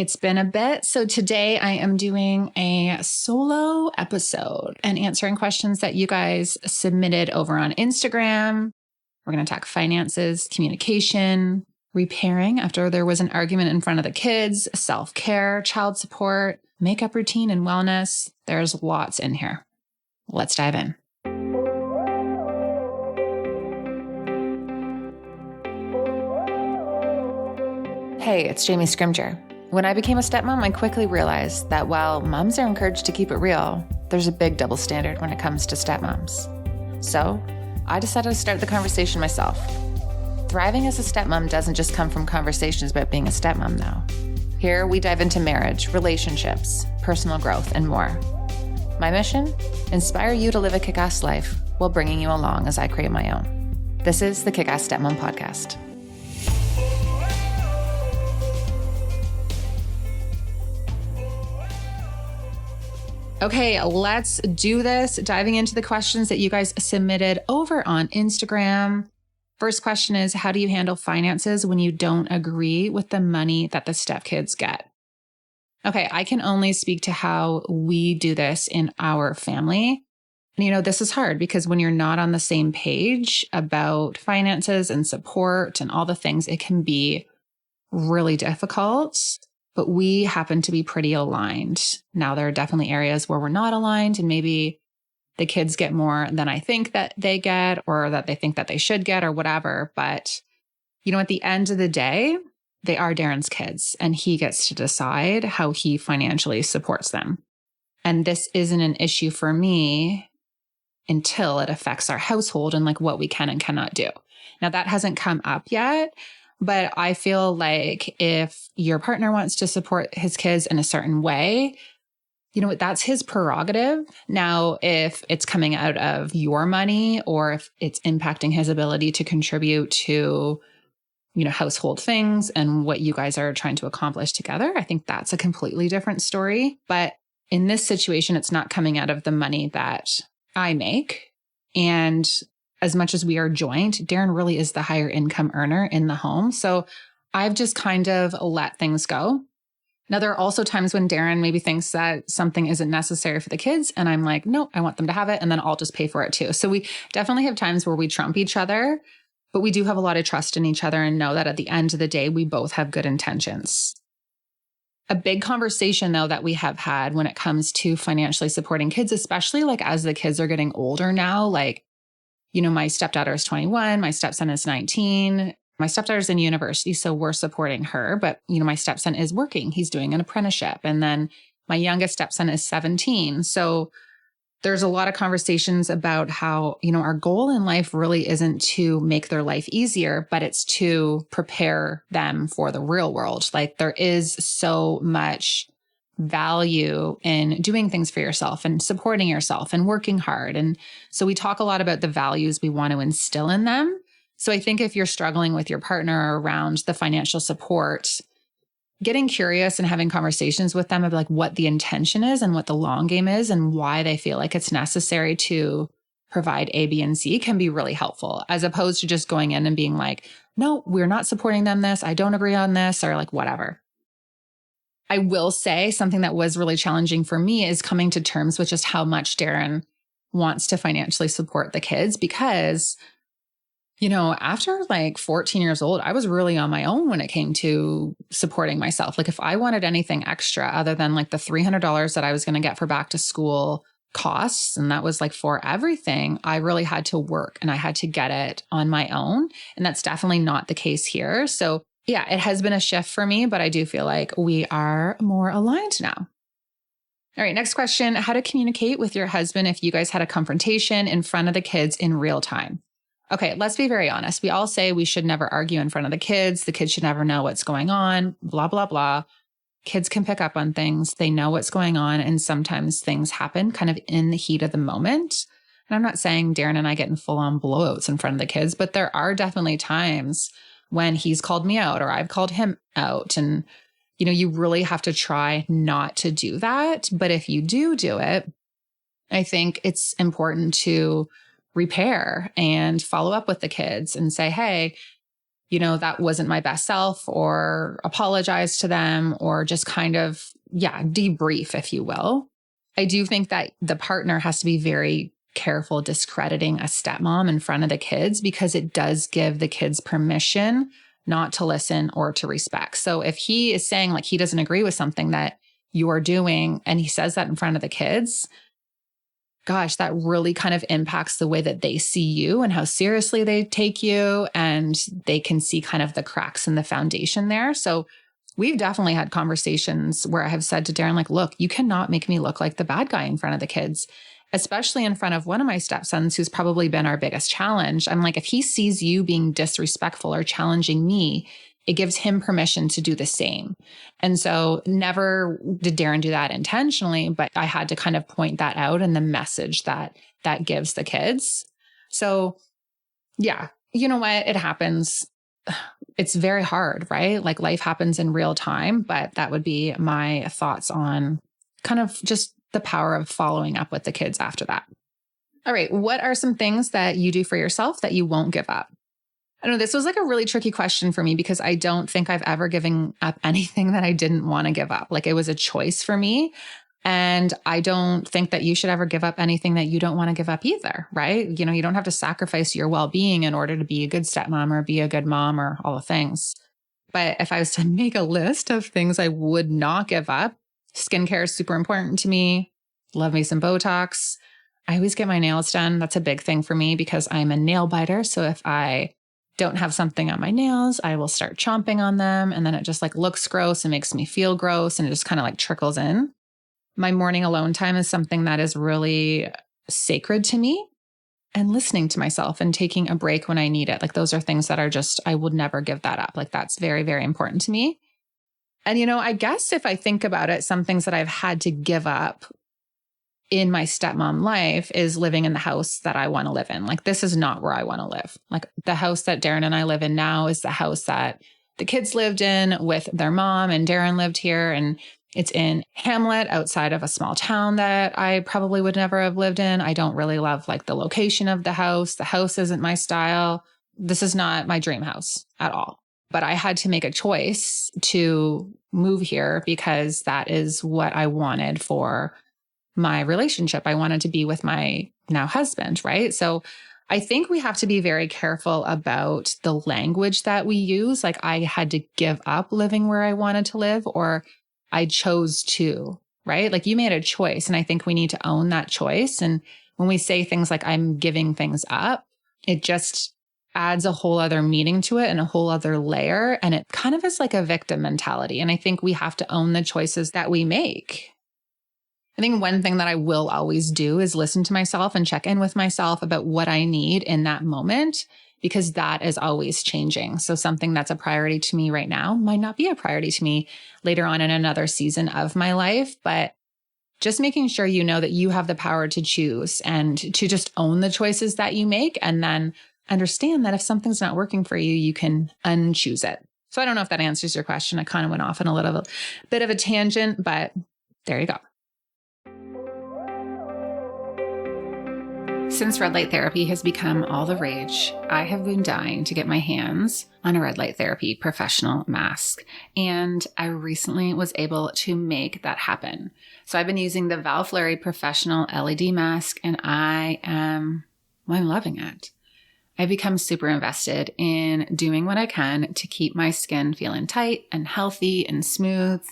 It's been a bit. So today I am doing a solo episode and answering questions that you guys submitted over on Instagram. We're going to talk finances, communication, repairing after there was an argument in front of the kids, self-care, child support, makeup routine, and wellness. There's lots in here. Let's dive in. Hey, it's Jamie Scrimger. When I became a stepmom, I quickly realized that while moms are encouraged to keep it real, there's a big double standard when it comes to stepmoms. So I decided to start the conversation myself. Thriving as a stepmom doesn't just come from conversations about being a stepmom, though. Here we dive into marriage, relationships, personal growth, and more. My mission? Inspire you to live a kick-ass life while bringing you along as I create my own. This is the Kick-Ass Stepmom Podcast. Okay, let's do this. Diving into the questions that you guys submitted over on Instagram. First question is, how do you handle finances when you don't agree with the money that the stepkids get? Okay, I can only speak to how we do this in our family. And this is hard because when you're not on the same page about finances and support and all the things, it can be really difficult. But we happen to be pretty aligned. Now, there are definitely areas where we're not aligned, and maybe the kids get more than I think that they get, or that they think that they should get, or whatever. But, at the end of the day, they are Darren's kids, and he gets to decide how he financially supports them. And this isn't an issue for me until it affects our household and like what we can and cannot do. Now, that hasn't come up yet. But I feel like if your partner wants to support his kids in a certain way, that's his prerogative. Now, if it's coming out of your money or if it's impacting his ability to contribute to, household things and what you guys are trying to accomplish together, I think that's a completely different story. But in this situation, it's not coming out of the money that I make. And as much as we are joint, Darren really is the higher income earner in the home. So I've just kind of let things go. Now, there are also times when Darren maybe thinks that something isn't necessary for the kids. And I'm like, no, I want them to have it. And then I'll just pay for it too. So we definitely have times where we trump each other, but we do have a lot of trust in each other and know that at the end of the day, we both have good intentions. A big conversation, though, that we have had when it comes to financially supporting kids, especially like as the kids are getting older now, like, my stepdaughter is 21, my stepson is 19, my stepdaughter's in university, so we're supporting her. But, my stepson is working, he's doing an apprenticeship. And then my youngest stepson is 17. So there's a lot of conversations about how, our goal in life really isn't to make their life easier, but it's to prepare them for the real world. Like there is so much value in doing things for yourself and supporting yourself and working hard. And so we talk a lot about the values we want to instill in them. So I think if you're struggling with your partner around the financial support, getting curious and having conversations with them about like what the intention is and what the long game is and why they feel like it's necessary to provide A, B, and C can be really helpful, as opposed to just going in and being like, no, we're not supporting them this. I don't agree on this, or like whatever. I will say something that was really challenging for me is coming to terms with just how much Darren wants to financially support the kids because, after like 14 years old, I was really on my own when it came to supporting myself. Like if I wanted anything extra other than like the $300 that I was going to get for back to school costs, and that was like for everything, I really had to work and I had to get it on my own. And that's definitely not the case here. So yeah, it has been a shift for me, but I do feel like we are more aligned now. All right, next question. How to communicate with your husband if you guys had a confrontation in front of the kids in real time? Okay, let's be very honest. We all say we should never argue in front of the kids. The kids should never know what's going on, blah, blah, blah. Kids can pick up on things. They know what's going on. And sometimes things happen kind of in the heat of the moment. And I'm not saying Darren and I get in full on blowouts in front of the kids, but there are definitely times when he's called me out or I've called him out. And, you really have to try not to do that. But if you do it, I think it's important to repair and follow up with the kids and say, hey, that wasn't my best self, or apologize to them, or just kind of, debrief, if you will. I do think that the partner has to be very careful discrediting a stepmom in front of the kids, because it does give the kids permission not to listen or to respect. So if he is saying like he doesn't agree with something that you're doing and he says that in front of the kids, gosh, that really kind of impacts the way that they see you and how seriously they take you. And they can see kind of the cracks in the foundation there. So we've definitely had conversations where I have said to Darren, like, look, you cannot make me look like the bad guy in front of the kids, especially in front of one of my stepsons, who's probably been our biggest challenge. I'm like, if he sees you being disrespectful or challenging me, it gives him permission to do the same. And so never did Darren do that intentionally, but I had to kind of point that out in the message that gives the kids. So yeah, you know what? It happens. It's very hard, right? Like life happens in real time, but that would be my thoughts on kind of just the power of following up with the kids after that. All right. What are some things that you do for yourself that you won't give up? I know this was like a really tricky question for me, because I don't think I've ever given up anything that I didn't want to give up. Like it was a choice for me. And I don't think that you should ever give up anything that you don't want to give up either, right? You don't have to sacrifice your well-being in order to be a good stepmom or be a good mom or all the things. But if I was to make a list of things I would not give up, skincare is super important to me. Love me some Botox. I always get my nails done. That's a big thing for me because I'm a nail biter. So if I don't have something on my nails, I will start chomping on them. And then it just like looks gross and makes me feel gross. And it just kind of like trickles in. My morning alone time is something that is really sacred to me, and listening to myself and taking a break when I need it. Like those are things that are just, I would never give that up. Like that's very, very important to me. And, I guess if I think about it, some things that I've had to give up in my stepmom life is living in the house that I want to live in. Like this is not where I want to live. Like the house that Darren and I live in now is the house that the kids lived in with their mom, and Darren lived here, and it's in Hamlet outside of a small town that I probably would never have lived in. I don't really love like the location of the house. The house isn't my style. This is not my dream house at all. But I had to make a choice to move here because that is what I wanted for my relationship. I wanted to be with my now husband, right? So I think we have to be very careful about the language that we use. Like I had to give up living where I wanted to live, or I chose to, right? Like you made a choice. And I think we need to own that choice. And when we say things like I'm giving things up, it just adds a whole other meaning to it and a whole other layer. And it kind of is like a victim mentality. And I think we have to own the choices that we make. I think one thing that I will always do is listen to myself and check in with myself about what I need in that moment, because that is always changing. So something that's a priority to me right now might not be a priority to me later on in another season of my life. But just making sure you know that you have the power to choose and to just own the choices that you make, and then understand that if something's not working for you, you can unchoose it. So I don't know if that answers your question. I kind of went off on a little bit of a tangent, but there you go. Since red light therapy has become all the rage, I have been dying to get my hands on a red light therapy professional mask. And I recently was able to make that happen. So I've been using the Valfleury Professional LED mask, and I'm loving it. I've become super invested in doing what I can to keep my skin feeling tight and healthy and smooth.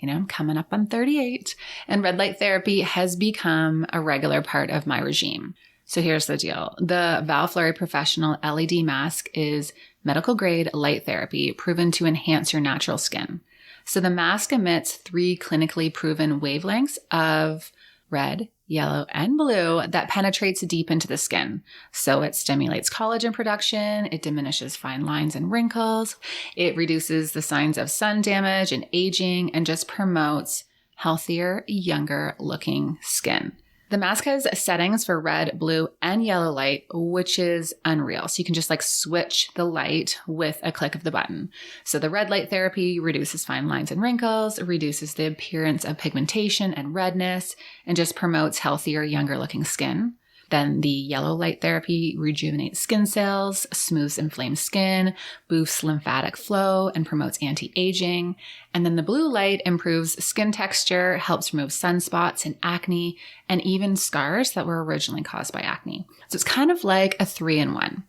I'm coming up on 38, and red light therapy has become a regular part of my regime. So here's the deal. The Valfleury Professional LED mask is medical grade light therapy proven to enhance your natural skin. So the mask emits 3 clinically proven wavelengths of red, yellow, and blue that penetrates deep into the skin. So it stimulates collagen production, it diminishes fine lines and wrinkles, it reduces the signs of sun damage and aging, and just promotes healthier, younger looking skin. The mask has settings for red, blue, and yellow light, which is unreal. So you can just like switch the light with a click of the button. So the red light therapy reduces fine lines and wrinkles, reduces the appearance of pigmentation and redness, and just promotes healthier, younger looking skin. Then the yellow light therapy rejuvenates skin cells, smooths inflamed skin, boosts lymphatic flow, and promotes anti-aging. And then the blue light improves skin texture, helps remove sunspots and acne, and even scars that were originally caused by acne. So it's kind of like a 3-in-1.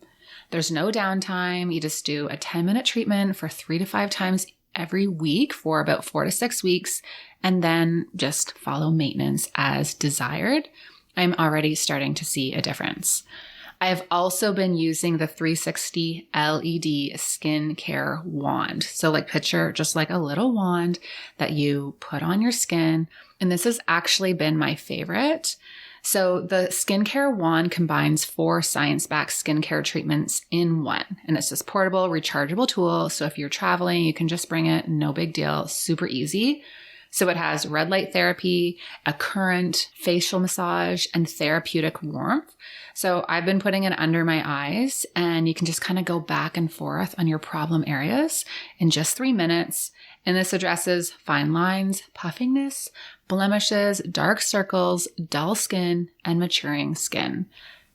There's no downtime. You just do a 10-minute treatment for 3 to 5 times every week for about 4 to 6 weeks, and then just follow maintenance as desired. I'm already starting to see a difference. I have also been using the 360 LED skincare wand. So like picture just like a little wand that you put on your skin. And this has actually been my favorite. So the skincare wand combines 4 science-backed skincare treatments in one. And it's this portable, rechargeable tool. So if you're traveling, you can just bring it. No big deal. Super easy. So it has red light therapy, a current, facial massage, and therapeutic warmth. So I've been putting it under my eyes, and you can just kind of go back and forth on your problem areas in just 3 minutes. And this addresses fine lines, puffiness, blemishes, dark circles, dull skin, and maturing skin.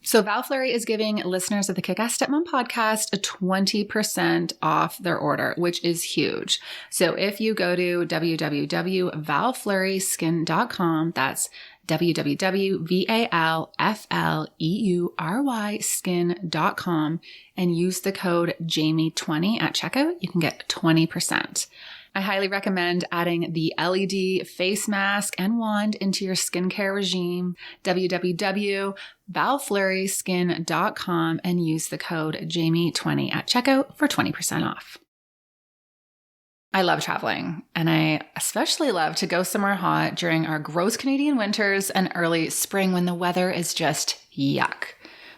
So Valfleury is giving listeners of the Kick-Ass Stepmom podcast a 20% off their order, which is huge. So if you go to www.valfleuryskin.com, that's www.valfleury.skin.com, and use the code Jamie20 at checkout, you can get 20%. I highly recommend adding the LED face mask and wand into your skincare regime, www.valfleuryskin.com, and use the code Jamie20 at checkout for 20% off. I love traveling, and I especially love to go somewhere hot during our gross Canadian winters and early spring when the weather is just yuck.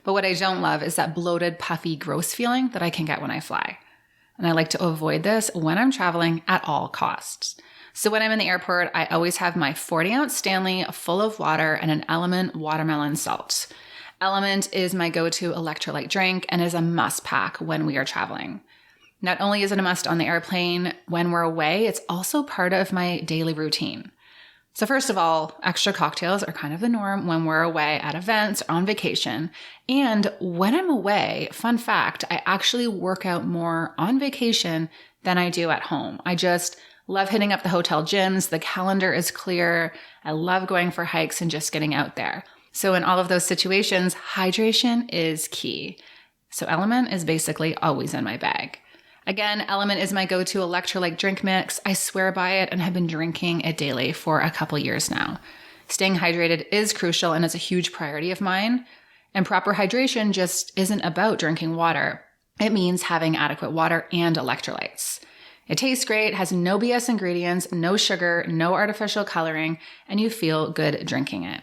But what I don't love is that bloated, puffy, gross feeling that I can get when I fly. And I like to avoid this when I'm traveling at all costs. So when I'm in the airport, I always have my 40-ounce Stanley full of water and an Element watermelon salt. Element is my go-to electrolyte drink and is a must pack when we are traveling. Not only is it a must on the airplane when we're away, it's also part of my daily routine. So first of all, extra cocktails are kind of the norm when we're away at events or on vacation. And when I'm away, fun fact, I actually work out more on vacation than I do at home. I just love hitting up the hotel gyms. The calendar is clear. I love going for hikes and just getting out there. So in all of those situations, hydration is key. So Element is basically always in my bag. Again, Element is my go-to electrolyte drink mix. I swear by it and have been drinking it daily for a couple years now. Staying hydrated is crucial and is a huge priority of mine. And proper hydration just isn't about drinking water. It means having adequate water and electrolytes. It tastes great, has no BS ingredients, no sugar, no artificial coloring, and you feel good drinking it.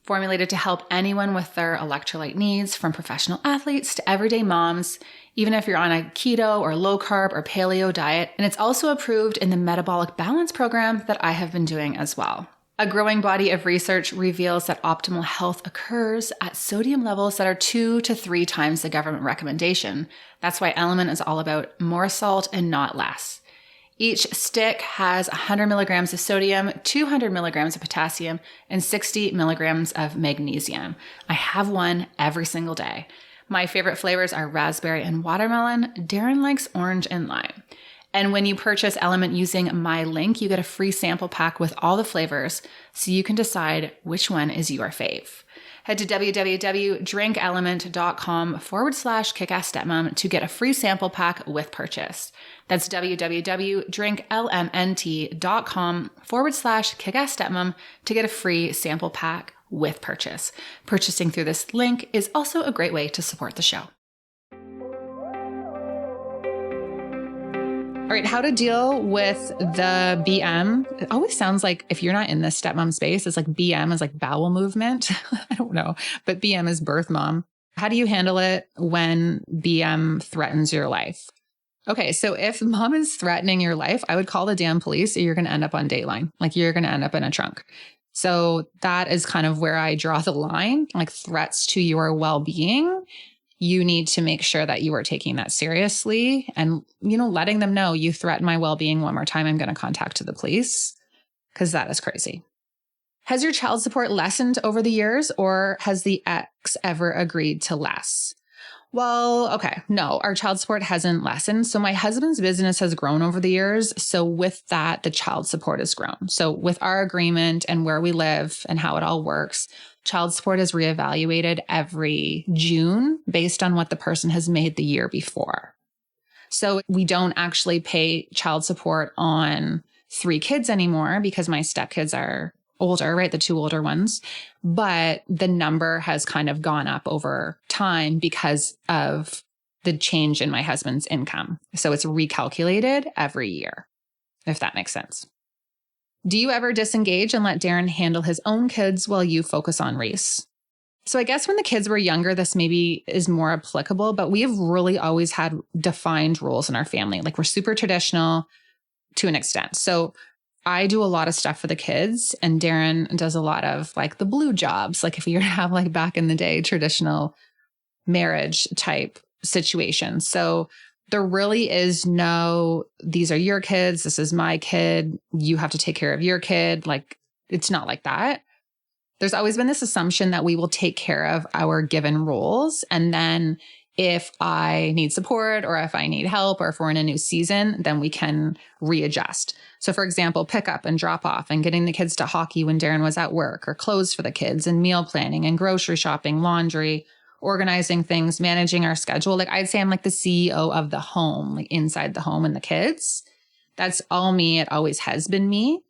Formulated to help anyone with their electrolyte needs, from professional athletes to everyday moms, even if you're on a keto or low carb or paleo diet. And it's also approved in the metabolic balance program that I have been doing as well. A growing body of research reveals that optimal health occurs at sodium levels that are 2 to 3 times the government recommendation. That's why Element is all about more salt and not less. Each stick has 100 milligrams of sodium, 200 milligrams of potassium, and 60 milligrams of magnesium. I have one every single day. My favorite flavors are raspberry and watermelon. Darren likes orange and lime. And when you purchase Element using my link, you get a free sample pack with all the flavors, so you can decide which one is your fave. Head to www.drinkelement.com/kickassstepmom to get a free sample pack with purchase. That's www.drinkelement.com/kickassstepmom to get a free sample pack with purchase. Purchasing through this link is also a great way to support the show. All right, how to deal with the BM. It always sounds like, if you're not in the stepmom space, it's like BM is like bowel movement. I don't know, but BM is birth mom. How do you handle it when BM threatens your life? Okay, so if mom is threatening your life, I would call the damn police, or you're going to end up on Dateline. Like, you're going to end up in a trunk. So that is kind of where I draw the line, like threats to your well-being. You need to make sure that you are taking that seriously and, letting them know, you threaten my well-being one more time, I'm going to contact the police, because that is crazy. Has your child support lessened over the years, or has the ex ever agreed to less? Well, okay. No, our child support hasn't lessened. So my husband's business has grown over the years. So with that, the child support has grown. So with our agreement and where we live and how it all works, child support is reevaluated every June based on what the person has made the year before. So we don't actually pay child support on 3 kids anymore because my stepkids are older, right? The 2 older ones. But the number has kind of gone up over time because of the change in my husband's income. So it's recalculated every year, if that makes sense. Do you ever disengage and let Darren handle his own kids while you focus on Reese? So I guess when the kids were younger, this maybe is more applicable, but we have really always had defined roles in our family. Like we're super traditional to an extent. So I do a lot of stuff for the kids and Darren does a lot of like the blue jobs. Like if you have like back in the day, traditional marriage type situations. So there really is no, these are your kids. This is my kid. You have to take care of your kid. Like it's not like that. There's always been this assumption that we will take care of our given roles. And then if I need support or if I need help or if we're in a new season, then we can readjust. So for example, pick up and drop off and getting the kids to hockey when Darren was at work, or clothes for the kids and meal planning and grocery shopping, laundry, organizing things, managing our schedule. Like I'd say I'm like the CEO of the home, like inside the home and the kids. That's all me. It always has been me.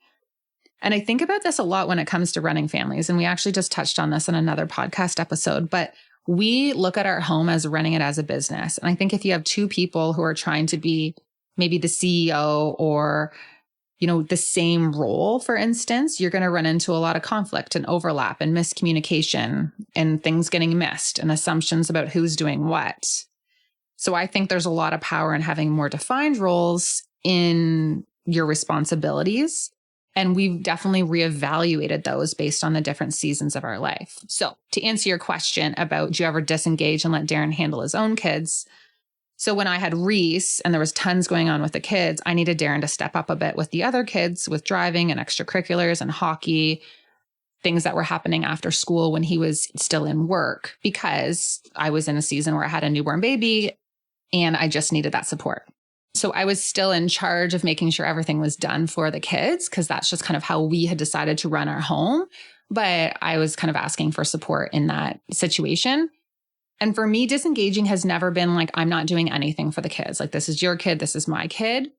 And I think about this a lot when it comes to running families. And we actually just touched on this in another podcast episode, but we look at our home as running it as a business. And I think if you have 2 people who are trying to be maybe the CEO or, you know, the same role, for instance, you're going to run into a lot of conflict and overlap and miscommunication and things getting missed and assumptions about who's doing what. So I think there's a lot of power in having more defined roles in your responsibilities. And we've definitely reevaluated those based on the different seasons of our life. So to answer your question about, do you ever disengage and let Darren handle his own kids? So when I had Reese and there was tons going on with the kids, I needed Darren to step up a bit with the other kids, with driving and extracurriculars and hockey, things that were happening after school when he was still in work, because I was in a season where I had a newborn baby and I just needed that support. So I was still in charge of making sure everything was done for the kids, because that's just kind of how we had decided to run our home. But I was kind of asking for support in that situation. And for me, disengaging has never been like, I'm not doing anything for the kids. Like, this is your kid. This is my kid.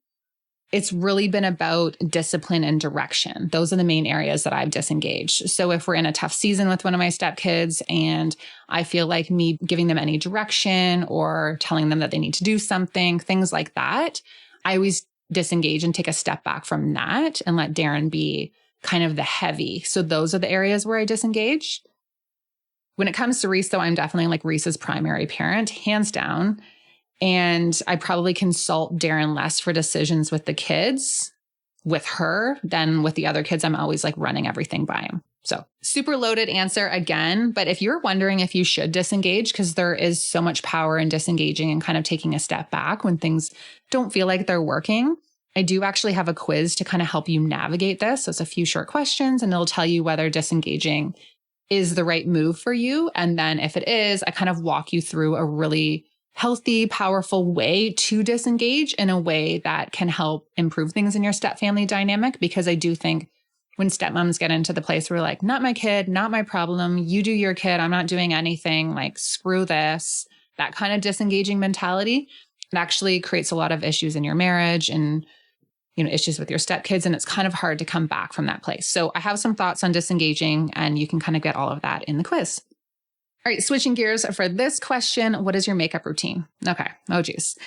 It's really been about discipline and direction. Those are the main areas that I've disengaged. So if we're in a tough season with one of my stepkids and I feel like me giving them any direction or telling them that they need to do something, things like that, I always disengage and take a step back from that and let Darren be kind of the heavy. So those are the areas where I disengage. When it comes to Reese, though, I'm definitely like Reese's primary parent, hands down. And I probably consult Darren less for decisions with the kids, with her, than with the other kids. I'm always like running everything by him. So super loaded answer again. But if you're wondering if you should disengage, because there is so much power in disengaging and kind of taking a step back when things don't feel like they're working, I do actually have a quiz to kind of help you navigate this. So it's a few short questions and it'll tell you whether disengaging is the right move for you. And then if it is, I kind of walk you through a really healthy, powerful way to disengage in a way that can help improve things in your step family dynamic. Because I do think when stepmoms get into the place where like, not my kid, not my problem, you do your kid, I'm not doing anything, like screw this, that kind of disengaging mentality, it actually creates a lot of issues in your marriage and, you know, issues with your stepkids. And it's kind of hard to come back from that place. So I have some thoughts on disengaging and you can kind of get all of that in the quiz. All right, switching gears for this question. What is your makeup routine? Okay. Oh, geez.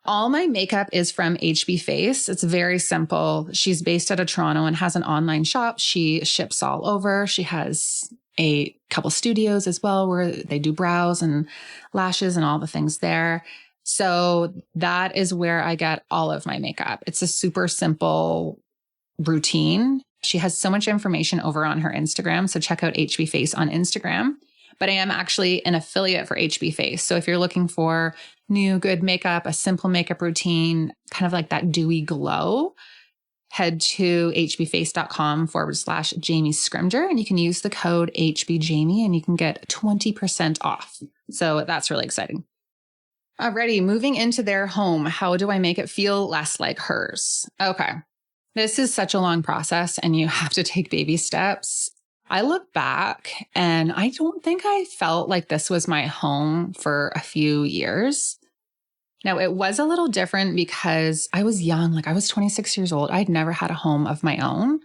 All my makeup is from HB Face. It's very simple. She's based out of Toronto and has an online shop. She ships all over. She has a couple studios as well where they do brows and lashes and all the things there. So that is where I get all of my makeup. It's a super simple routine. She has so much information over on her Instagram. So check out HB Face on Instagram. But I am actually an affiliate for HB Face. So if you're looking for new, good makeup, a simple makeup routine, kind of like that dewy glow, head to hbface.com/Jamie Scrimger and you can use the code HBJamie and you can get 20% off. So that's really exciting. Alrighty, moving into their home. How do I make it feel less like hers? Okay. This is such a long process and you have to take baby steps. I look back and I don't think I felt like this was my home for a few years. Now, it was a little different because I was young, like I was 26 years old. I'd never had a home of my own.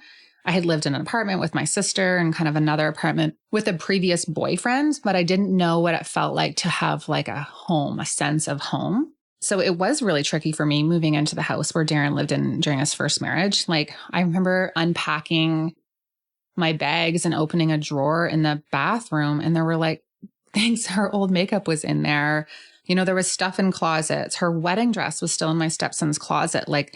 I had lived in an apartment with my sister and kind of another apartment with a previous boyfriend, but I didn't know what it felt like to have like a home, a sense of home. So it was really tricky for me moving into the house where Darren lived in during his first marriage. Like I remember unpacking my bags and opening a drawer in the bathroom and there were like things, her old makeup was in there. You know, there was stuff in closets. Her wedding dress was still in my stepson's closet. Like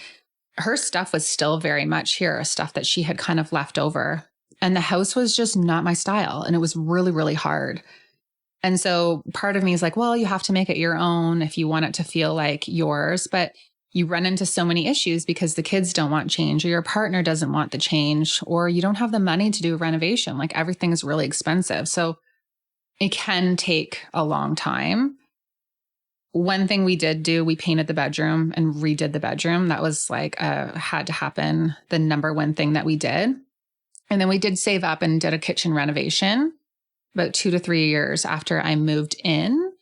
her stuff was still very much here, stuff that she had kind of left over. And the house was just not my style. And it was really, really hard. And so part of me is like, well, you have to make it your own if you want it to feel like yours. But you run into so many issues because the kids don't want change or your partner doesn't want the change or you don't have the money to do a renovation. Like everything is really expensive. So it can take a long time. One thing we did do, we painted the bedroom and redid the bedroom. That was like, had to happen. The number one thing that we did. And then we did save up and did a kitchen renovation about 2 to 3 years after I moved in.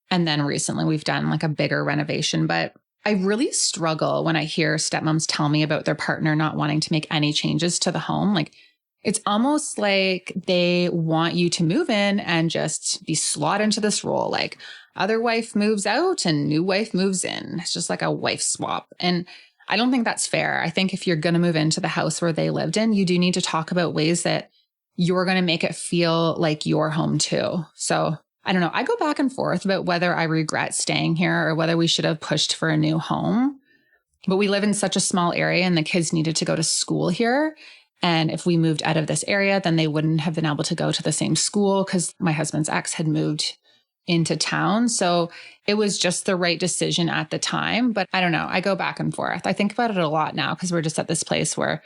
And then recently we've done like a bigger renovation, but I really struggle when I hear stepmoms tell me about their partner not wanting to make any changes to the home. Like it's almost like they want you to move in and just be slot into this role. Like other wife moves out and new wife moves in. It's just like a wife swap. And I don't think that's fair. I think if you're going to move into the house where they lived in, you do need to talk about ways that you're going to make it feel like your home too. So I don't know. I go back and forth about whether I regret staying here or whether we should have pushed for a new home. But we live in such a small area and the kids needed to go to school here. And if we moved out of this area, then they wouldn't have been able to go to the same school because my husband's ex had moved into town. So it was just the right decision at the time. But I don't know. I go back and forth. I think about it a lot now because we're just at this place where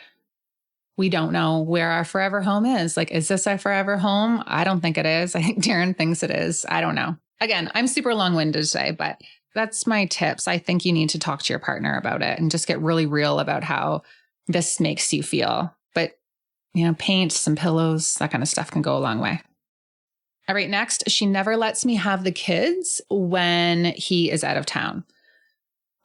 we don't know where our forever home is. Like, is this our forever home? I don't think it is. I think Darren thinks it is. I don't know. Again, I'm super long-winded today, but that's my tips. I think you need to talk to your partner about it and just get really real about how this makes you feel. But, you know, paint, some pillows, that kind of stuff can go a long way. All right, next, she never lets me have the kids when he is out of town.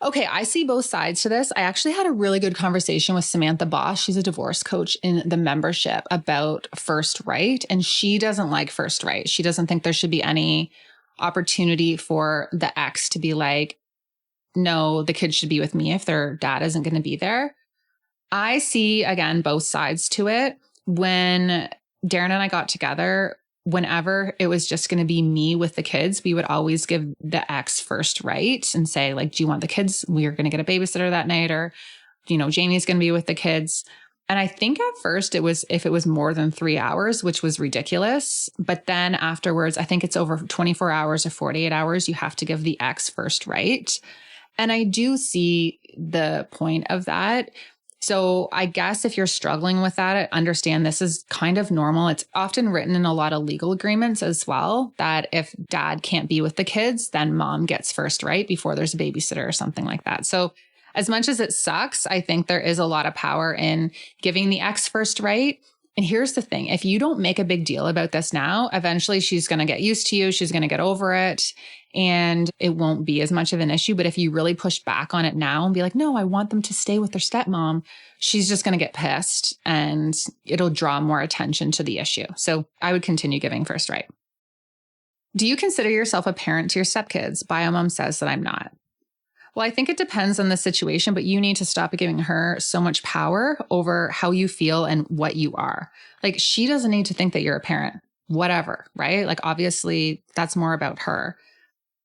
Okay, I see both sides to this. I actually had a really good conversation with Samantha Bosch. She's a divorce coach in the membership about first right. And she doesn't like first right. She doesn't think there should be any opportunity for the ex to be like, no, the kids should be with me if their dad isn't going to be there. I see, again, both sides to it. When Darren and I got together, whenever it was just going to be me with the kids, we would always give the ex first right and say, like, do you want the kids? We're going to get a babysitter that night, or, you know, Jamie's going to be with the kids. And I think at first it was, if it was more than 3 hours, which was ridiculous. But then afterwards, I think it's over 24 hours or 48 hours, you have to give the ex first right. And I do see the point of that. So I guess if you're struggling with that, understand this is kind of normal. It's often written in a lot of legal agreements as well, that if dad can't be with the kids, then mom gets first right before there's a babysitter or something like that. So as much as it sucks, I think there is a lot of power in giving the ex first right. And here's the thing. If you don't make a big deal about this now, eventually she's going to get used to you. She's going to get over it and it won't be as much of an issue. But if you really push back on it now and be like, no, I want them to stay with their stepmom, she's just going to get pissed and it'll draw more attention to the issue. So I would continue giving first right. Do you consider yourself a parent to your stepkids? Biomom says that I'm not. Well, I think it depends on the situation, but you need to stop giving her so much power over how you feel and what you are. Like, she doesn't need to think that you're a parent, whatever, right? Like, obviously that's more about her.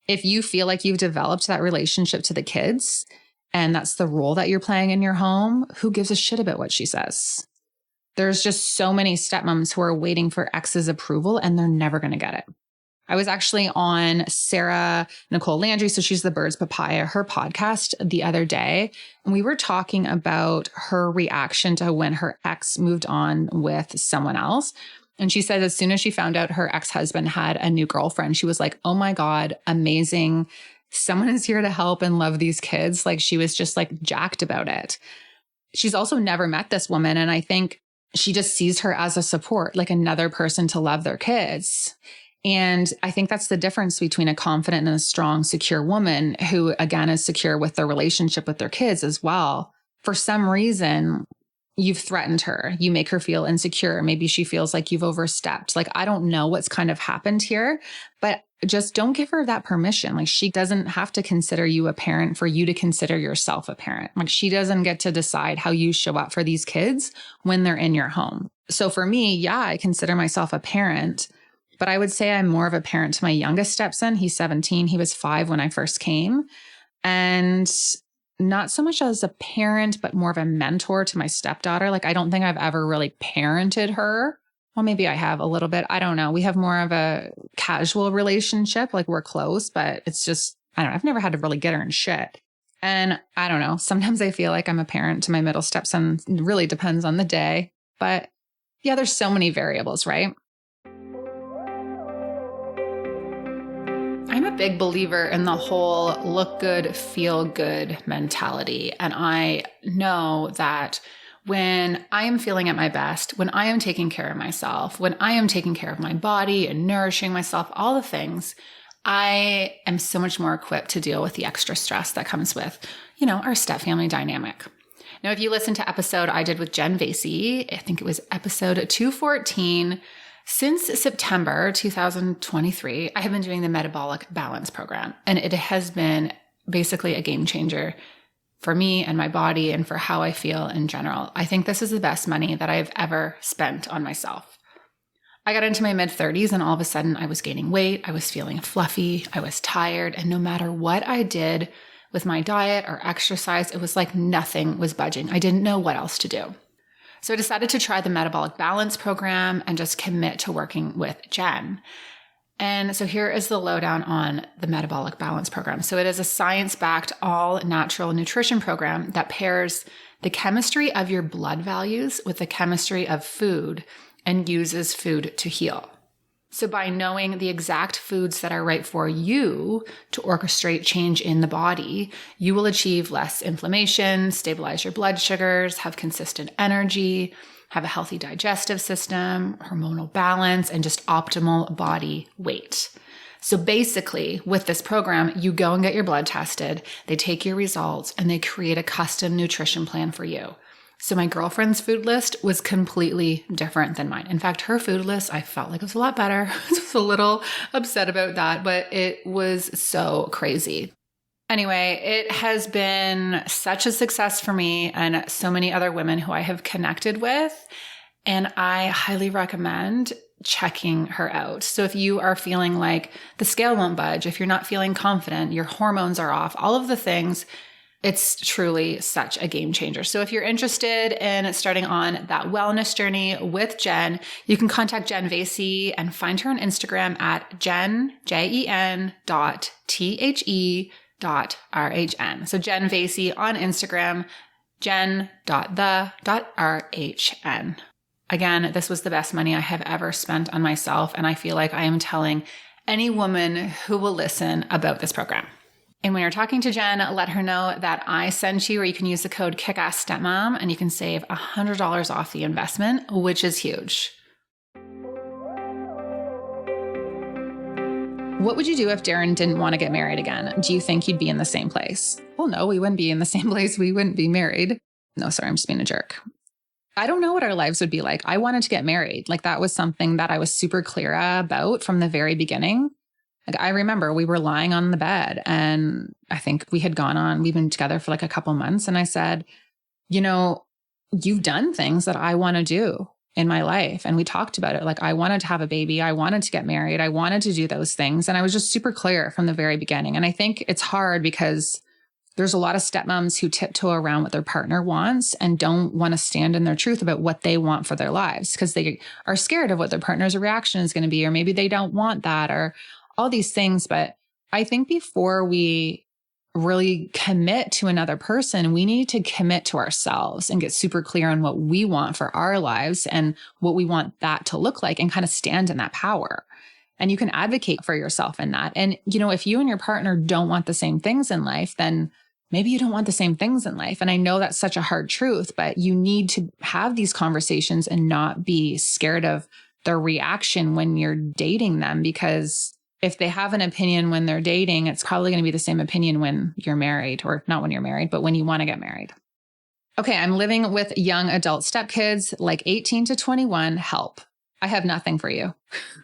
If you feel like you've developed that relationship to the kids and that's the role that you're playing in your home, who gives a shit about what she says? There's just so many stepmoms who are waiting for ex's approval and they're never going to get it. I was actually on Sarah Nicole Landry, so she's the Birds Papaya, her podcast the other day. And we were talking about her reaction to when her ex moved on with someone else. And she said as soon as she found out her ex-husband had a new girlfriend, she was like, oh my God, amazing. Someone is here to help and love these kids. Like she was just like jacked about it. She's also never met this woman. And I think she just sees her as a support, like another person to love their kids. And I think that's the difference between a confident and a strong, secure woman who, again, is secure with their relationship with their kids as well. For some reason, you've threatened her. You make her feel insecure. Maybe she feels like you've overstepped. Like, I don't know what's kind of happened here, but just don't give her that permission. Like, she doesn't have to consider you a parent for you to consider yourself a parent. Like, she doesn't get to decide how you show up for these kids when they're in your home. So for me, yeah, I consider myself a parent. But I would say I'm more of a parent to my youngest stepson. He's 17. He was 5 when I first came. And not so much as a parent, but more of a mentor to my stepdaughter. Like, I don't think I've ever really parented her. Well, maybe I have a little bit. I don't know. We have more of a casual relationship. Like, we're close, but it's just, I don't know. I've never had to really get her in shit. And I don't know. Sometimes I feel like I'm a parent to my middle stepson. It really depends on the day. But yeah, there's so many variables, right? I'm a big believer in the whole look good, feel good mentality. And I know that when I am feeling at my best, when I am taking care of myself, when I am taking care of my body and nourishing myself, all the things, I am so much more equipped to deal with the extra stress that comes with, our stepfamily dynamic. Now, if you listen to episode I did with Jen Vasey, I think it was episode 214, since September 2023, I have been doing the Metabolic Balance Program, and it has been basically a game changer for me and my body and for how I feel in general. I think this is the best money that I've ever spent on myself. I got into my mid-30s and all of a sudden I was gaining weight, I was feeling fluffy, I was tired, and no matter what I did with my diet or exercise, it was like nothing was budging. I didn't know what else to do. So I decided to try the Metabolic Balance Program and just commit to working with Jen. And so here is the lowdown on the Metabolic Balance Program. So it is a science-backed, all-natural nutrition program that pairs the chemistry of your blood values with the chemistry of food and uses food to heal. So by knowing the exact foods that are right for you to orchestrate change in the body, you will achieve less inflammation, stabilize your blood sugars, have consistent energy, have a healthy digestive system, hormonal balance, and just optimal body weight. So basically, with this program, you go and get your blood tested, they take your results, and they create a custom nutrition plan for you. So my girlfriend's food list was completely different than mine. In fact, her food list, I felt like it was a lot better. I was a little upset about that, but it was so crazy. Anyway, it has been such a success for me and so many other women who I have connected with, and I highly recommend checking her out. So if you are feeling like the scale won't budge, if you're not feeling confident, your hormones are off, all of the things, it's truly such a game changer. So if you're interested in starting on that wellness journey with Jen, you can contact Jen Vasey and find her on Instagram at jen.the.rhn. So Jen Vasey on Instagram, jen.the.rhn. Again, this was the best money I have ever spent on myself, and I feel like I am telling any woman who will listen about this program. And when you're talking to Jen, let her know that I sent you, or you can use the code KICKASSSTEPMOM and you can save $100 off the investment, which is huge. What would you do if Darren didn't want to get married again? Do you think you'd be in the same place? Well, no, we wouldn't be in the same place. We wouldn't be married. No, sorry, I'm just being a jerk. I don't know what our lives would be like. I wanted to get married. Like, that was something that I was super clear about from the very beginning. Like, I remember we were lying on the bed and I think we've been together for like a couple months. And I said, you've done things that I want to do in my life. And we talked about it. Like, I wanted to have a baby. I wanted to get married. I wanted to do those things. And I was just super clear from the very beginning. And I think it's hard because There's a lot of stepmoms who tiptoe around what their partner wants and don't want to stand in their truth about what they want for their lives because they are scared of what their partner's reaction is going to be, or maybe they don't want that, or all these things. But I think before we really commit to another person, we need to commit to ourselves and get super clear on what we want for our lives and what we want that to look like and kind of stand in that power. And you can advocate for yourself in that. And, if you and your partner don't want the same things in life, then maybe you don't want the same things in life. And I know that's such a hard truth, but you need to have these conversations and not be scared of their reaction when you're dating them, because if they have an opinion when they're dating, it's probably going to be the same opinion when you're married, or not when you're married, but when you want to get married. Okay, I'm living with young adult stepkids, like 18 to 21. Help. I have nothing for you.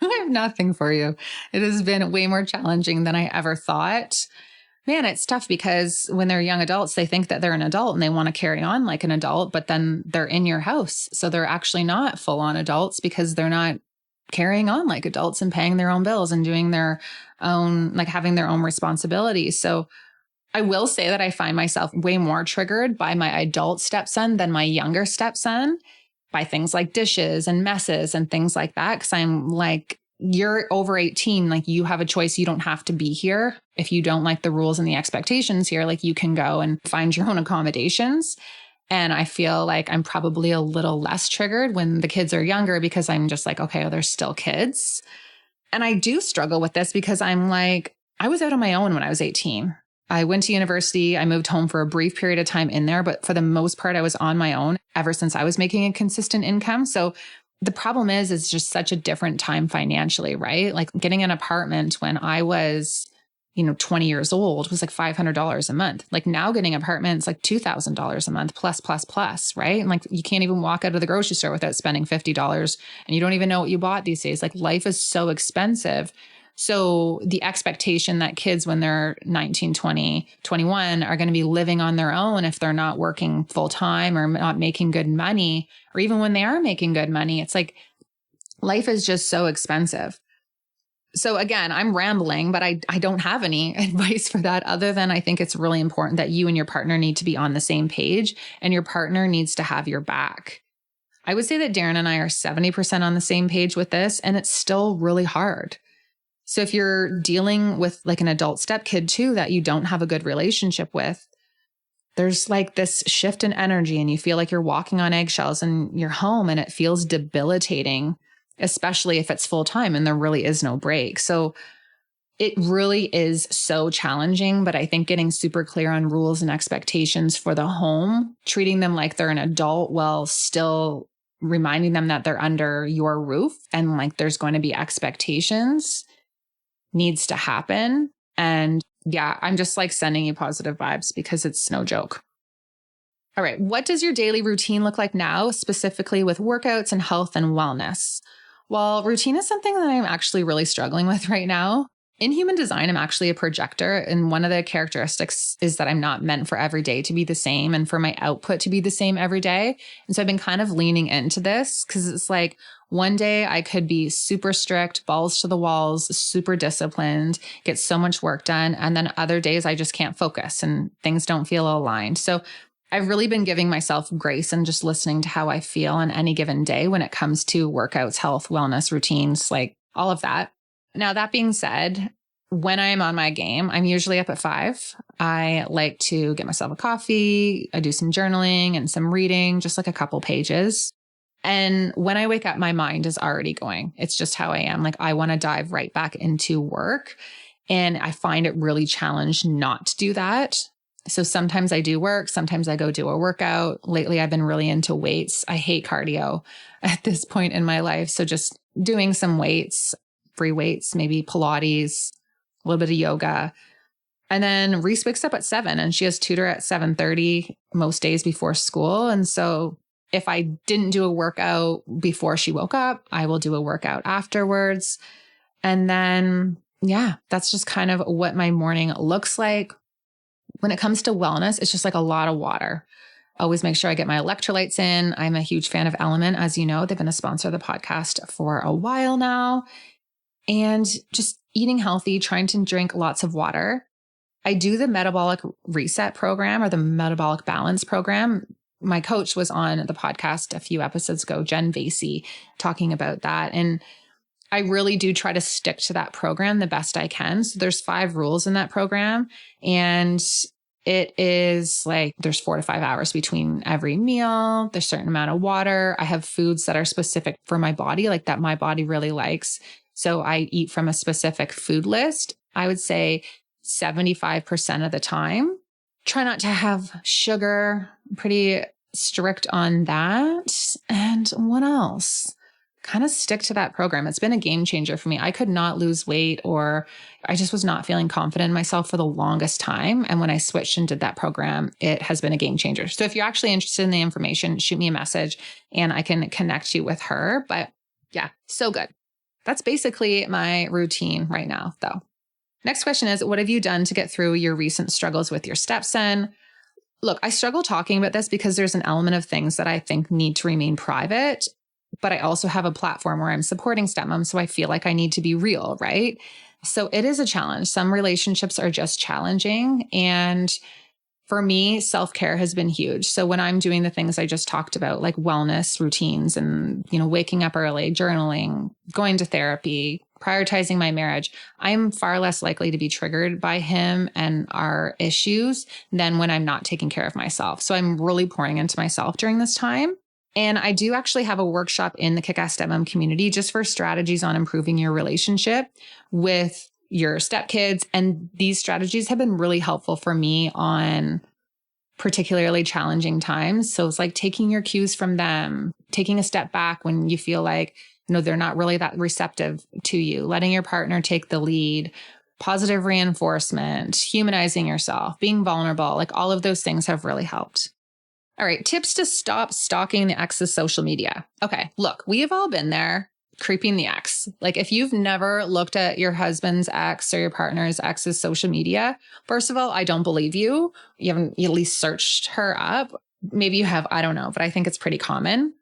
I have nothing for you. It has been way more challenging than I ever thought. Man, it's tough because when they're young adults, they think that they're an adult and they want to carry on like an adult, but then they're in your house. So they're actually not full on adults because they're not carrying on like adults and paying their own bills and doing their own, like having their own responsibilities. So I will say that I find myself way more triggered by my adult stepson than my younger stepson, by things like dishes and messes and things like that. Cause I'm like, you're over 18, like you have a choice. You don't have to be here. If you don't like the rules and the expectations here, like you can go and find your own accommodations. And I feel like I'm probably a little less triggered when the kids are younger because I'm just like, okay, they're still kids. And I do struggle with this because I'm like, I was out on my own when I was 18. I went to university. I moved home for a brief period of time in there, but for the most part, I was on my own ever since I was making a consistent income. So the problem is, it's just such a different time financially, right? Like getting an apartment when I was, 20 years old was like $500 a month. Like now getting apartments like $2,000 a month plus, right? And like you can't even walk out of the grocery store without spending $50 and you don't even know what you bought these days. Like life is so expensive. So the expectation that kids when they're 19, 20, 21 are going to be living on their own if they're not working full time or not making good money, or even when they are making good money, it's like life is just so expensive. So again, I'm rambling, but I don't have any advice for that other than I think it's really important that you and your partner need to be on the same page and your partner needs to have your back. I would say that Darren and I are 70% on the same page with this, and it's still really hard. So if you're dealing with like an adult stepkid too, that you don't have a good relationship with, there's like this shift in energy and you feel like you're walking on eggshells in your home and it feels debilitating, especially if it's full time and there really is no break. So it really is so challenging, but I think getting super clear on rules and expectations for the home, treating them like they're an adult while still reminding them that they're under your roof and like there's going to be expectations needs to happen. And yeah, I'm just like sending you positive vibes because it's no joke. All right. What does your daily routine look like now, specifically with workouts and health and wellness? Well, routine is something that I'm actually really struggling with right now. In human design, I'm actually a projector. And one of the characteristics is that I'm not meant for every day to be the same and for my output to be the same every day. And so I've been kind of leaning into this because it's like one day I could be super strict, balls to the walls, super disciplined, get so much work done. And then other days I just can't focus and things don't feel aligned. So I've really been giving myself grace and just listening to how I feel on any given day when it comes to workouts, health, wellness, routines, like all of that. Now, that being said, when I'm on my game, I'm usually up at 5. I like to get myself a coffee. I do some journaling and some reading, just like a couple pages. And when I wake up, my mind is already going. It's just how I am. Like I want to dive right back into work. And I find it really challenging not to do that. So sometimes I do work. Sometimes I go do a workout. Lately, I've been really into weights. I hate cardio at this point in my life. So just doing some weights, free weights, maybe Pilates, a little bit of yoga. And then Reese wakes up at 7 and she has tutor at 7:30 most days before school. And so if I didn't do a workout before she woke up, I will do a workout afterwards. And then, yeah, that's just kind of what my morning looks like. When it comes to wellness, it's just like a lot of water. Always make sure I get my electrolytes in. I'm a huge fan of Element. As you know, they've been a sponsor of the podcast for a while now. And just eating healthy, trying to drink lots of water. I do the metabolic reset program or the metabolic balance program. My coach was on the podcast a few episodes ago, Jen Vasey, talking about that. And I really do try to stick to that program the best I can. So there's 5 rules in that program. And it is like there's 4 to 5 hours between every meal. There's a certain amount of water. I have foods that are specific for my body, like that my body really likes. So I eat from a specific food list. I would say 75% of the time. Try not to have sugar. Pretty strict on that. And what else? Kind of stick to that program. It's been a game changer for me. I could not lose weight, or I just was not feeling confident in myself for the longest time. And when I switched and did that program, it has been a game changer. So if you're actually interested in the information, shoot me a message and I can connect you with her. But yeah, so good. That's basically my routine right now, though. Next question is, what have you done to get through your recent struggles with your stepson? Look, I struggle talking about this because there's an element of things that I think need to remain private. But I also have a platform where I'm supporting stepmom. So I feel like I need to be real, right? So it is a challenge. Some relationships are just challenging. And for me, self-care has been huge. So when I'm doing the things I just talked about, like wellness routines and, waking up early, journaling, going to therapy, prioritizing my marriage, I'm far less likely to be triggered by him and our issues than when I'm not taking care of myself. So I'm really pouring into myself during this time. And I do actually have a workshop in the Kick-Ass Stepmom community just for strategies on improving your relationship with your stepkids. And these strategies have been really helpful for me on particularly challenging times. So it's like taking your cues from them, taking a step back when you feel like, they're not really that receptive to you, letting your partner take the lead, positive reinforcement, humanizing yourself, being vulnerable, like all of those things have really helped. All right, tips to stop stalking the ex's social media. Okay, look, we have all been there, creeping the ex. Like if you've never looked at your husband's ex or your partner's ex's social media, first of all, I don't believe you. You haven't at least searched her up. Maybe you have, I don't know, but I think it's pretty common.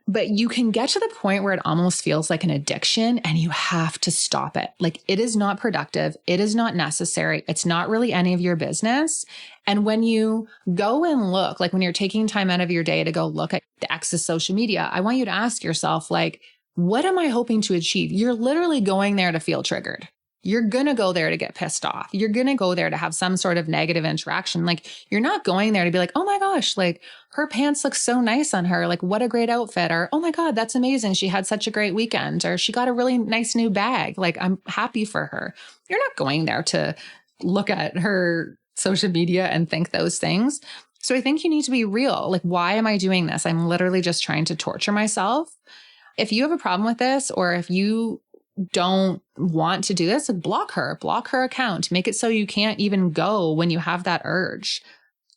But you can get to the point where it almost feels like an addiction and you have to stop it. Like it is not productive. It is not necessary. It's not really any of your business. And when you go and look, like when you're taking time out of your day to go look at the ex's social media, I want you to ask yourself, like, what am I hoping to achieve? You're literally going there to feel triggered. You're going to go there to get pissed off. You're going to go there to have some sort of negative interaction. Like you're not going there to be like, oh my gosh, like her pants look so nice on her. Like what a great outfit. Or, oh my God, that's amazing. She had such a great weekend. Or she got a really nice new bag. Like I'm happy for her. You're not going there to look at her social media and think those things. So I think you need to be real. Like, why am I doing this? I'm literally just trying to torture myself. If you have a problem with this, or if you don't want to do this, block her account, make it so you can't even go when you have that urge.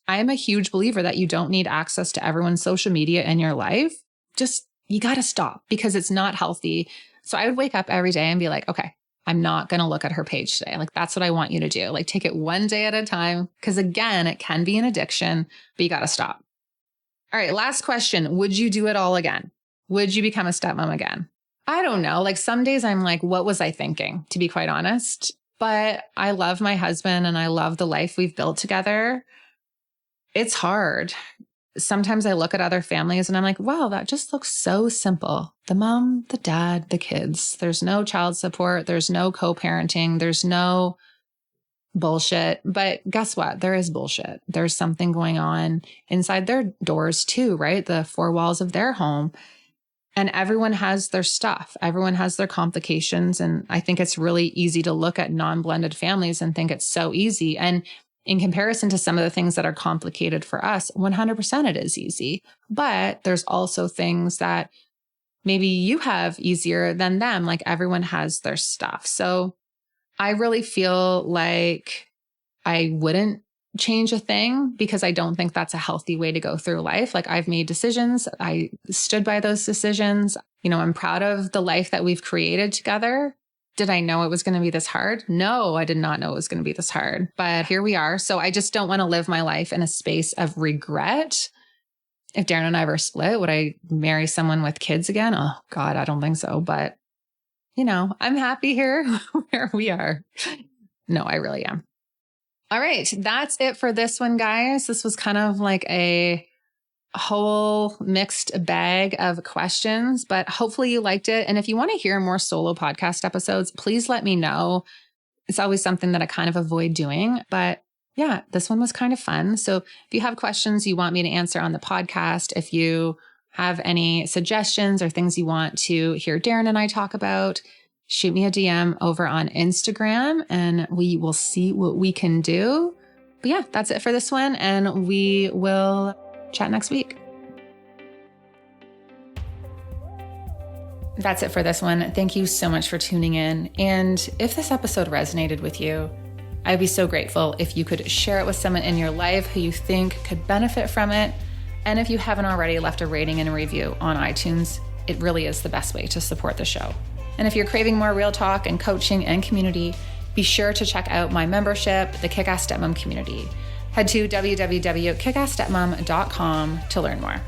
I am a huge believer that you don't need access to everyone's social media in your life. Just, you got to stop because it's not healthy. So I would wake up every day and be like, okay, I'm not going to look at her page today. Like, that's what I want you to do. Like, take it one day at a time. Because again, it can be an addiction, but you got to stop. All right. Last question. Would you do it all again? Would you become a stepmom again? I don't know. Like some days I'm like, what was I thinking, to be quite honest? But I love my husband and I love the life we've built together. It's hard. Sometimes I look at other families and I'm like, wow, that just looks so simple. The mom, the dad, the kids. There's no child support. There's no co-parenting. There's no bullshit. But guess what? There is bullshit. There's something going on inside their doors too, right? The 4 walls of their home. And everyone has their stuff. Everyone has their complications. And I think it's really easy to look at non-blended families and think it's so easy. And in comparison to some of the things that are complicated for us, 100% it is easy. But there's also things that maybe you have easier than them. Like everyone has their stuff. So I really feel like I wouldn't change a thing because I don't think that's a healthy way to go through life. Like I've made decisions. I stood by those decisions. I'm proud of the life that we've created together. Did I know it was going to be this hard? No, I did not know it was going to be this hard, but here we are. So I just don't want to live my life in a space of regret. If Darren and I ever split, would I marry someone with kids again? Oh God, I don't think so. But I'm happy here where we are. No, I really am. All right. That's it for this one, guys. This was kind of like a whole mixed bag of questions, but hopefully you liked it. And if you want to hear more solo podcast episodes, please let me know. It's always something that I kind of avoid doing, but yeah, this one was kind of fun. So if you have questions you want me to answer on the podcast, if you have any suggestions or things you want to hear Darren and I talk about, shoot me a DM over on Instagram and we will see what we can do. But yeah, that's it for this one. And we will chat next week. That's it for this one. Thank you so much for tuning in. And if this episode resonated with you, I'd be so grateful if you could share it with someone in your life who you think could benefit from it. And if you haven't already left a rating and a review on iTunes, it really is the best way to support the show. And if you're craving more real talk and coaching and community, be sure to check out my membership, the Kick-Ass Stepmom Community. Head to www.kickassstepmom.com to learn more.